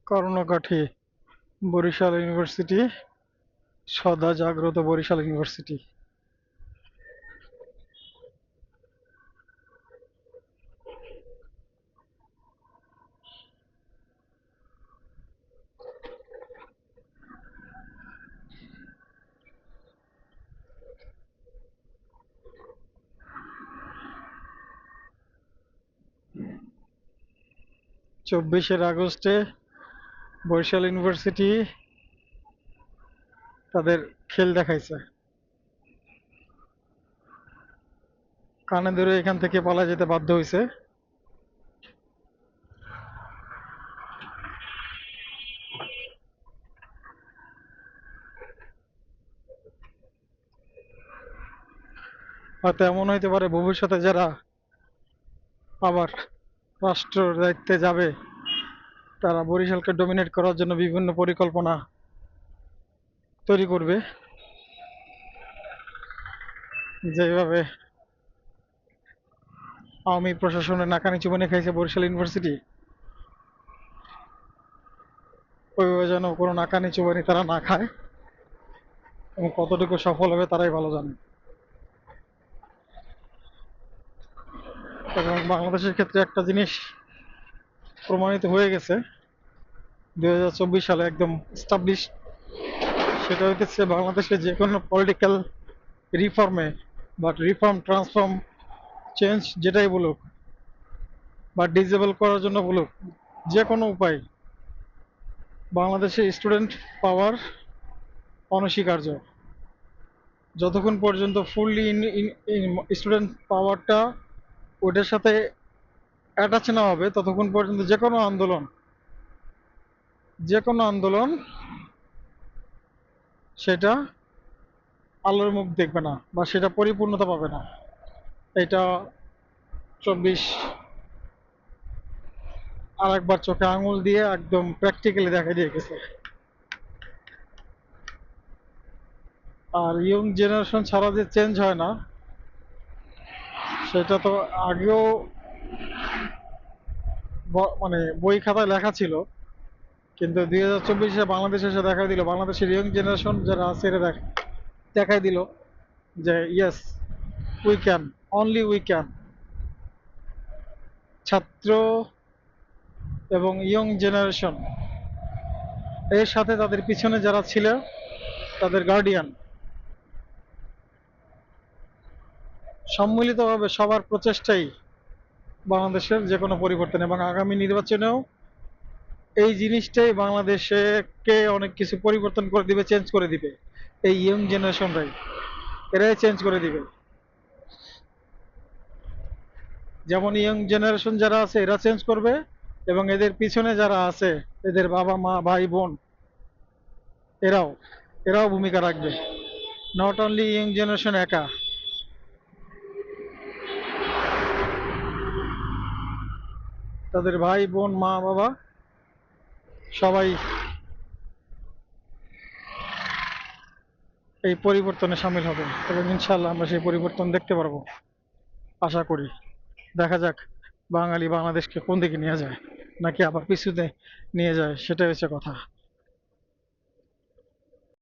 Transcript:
Karnakathi Barishal university, সদা জাগ্রত Barishal university. 24শে আগস্টে বরিশাল ইউনিভার্সিটি তাদের খেল দেখাইছে। কানে ধরে এখান থেকে পালা যেতে বাধ্য হয়েছে। হয়তো এমন হইতে পারে ভবিষ্যতে যারা আবার রাষ্ট্রের দায়িত্বে যাবে তারা বরিশালকে ডমিনেট করার জন্য বিভিন্ন পরিকল্পনা তৈরি করবে। যেভাবে আওয়ামী প্রশাসনের নাকানি চুবানি খাইছে বরিশাল ইউনিভার্সিটি, ওইভাবে যেন কোনো নাকানি চুবানি তারা না খায়, এবং কতটুকু সফল হবে তারাই ভালো জানে। এবং বাংলাদেশের ক্ষেত্রে একটা জিনিস প্রমাণিত হয়ে গেছে 2024 সালে একদম স্টাবলিশ, সেটা হইতেছে বাংলাদেশে যে কোনো পলিটিক্যাল রিফর্মে বা রিফর্ম ট্রান্সফর্ম চেঞ্জ যেটাই বলুক বা ডিজেবল করার জন্য বলুক, যে কোনো উপায় বাংলাদেশে স্টুডেন্ট পাওয়ার অনস্বীকার্য। যতক্ষণ পর্যন্ত ফুললি স্টুডেন্ট পাওয়ারটা ওটার সাথে অ্যাটাচ না হবে ততক্ষণ পর্যন্ত যে কোনো আন্দোলন সেটা আলোর মুখ দেখবে না বা সেটা পরিপূর্ণতা পাবে না। এটা 24 আর একবার চোখে আঙুল দিয়ে একদম প্র্যাকটিক্যালি দেখা দিয়ে গেছে। আর ইয়ং জেনারেশন ছাড়া যে চেঞ্জ হয় না সেটা তো আগেও মানে বই খাতায় লেখা ছিল, কিন্তু 2024-এ বাংলাদেশে এসে দেখা দিল, বাংলাদেশের ইয়ং জেনারেশন যারা আছে এরা দেখাই দিল যে yes we can, only we can. ছাত্র এবং ইয়ং জেনারেশন এর সাথে তাদের পিছনে যারা ছিল তাদের গার্ডিয়ান সম্মিলিতভাবে সবার প্রচেষ্টাই বাংলাদেশের যে কোনো পরিবর্তন, এবং আগামী নির্বাচনেও এই জিনিসটাই বাংলাদেশকে অনেক কিছু পরিবর্তন করে দিবে, চেঞ্জ করে দিবে। এই ইয়ং জেনারেশনরাই, এরাই চেঞ্জ করে দিবে। যেমন ইয়ং জেনারেশন যারা আছে এরা চেঞ্জ করবে, এবং এদের পিছনে যারা আছে এদের বাবা মা ভাই বোন এরাও এরাও ভূমিকা রাখবে। নট অনলি ইয়ং জেনারেশন একা, তাদের ভাই বোন মা বাবা সবাই এই পরিবর্তনে সামিল হবে, এবং ইনশাল্লাহ আমরা সেই পরিবর্তন দেখতে পারবো আশা করি। দেখা যাক বাঙালি বাংলাদেশকে কোন দিকে নিয়ে যায়, নাকি আবার পিছুতে নিয়ে যায়, সেটাই হচ্ছে কথা।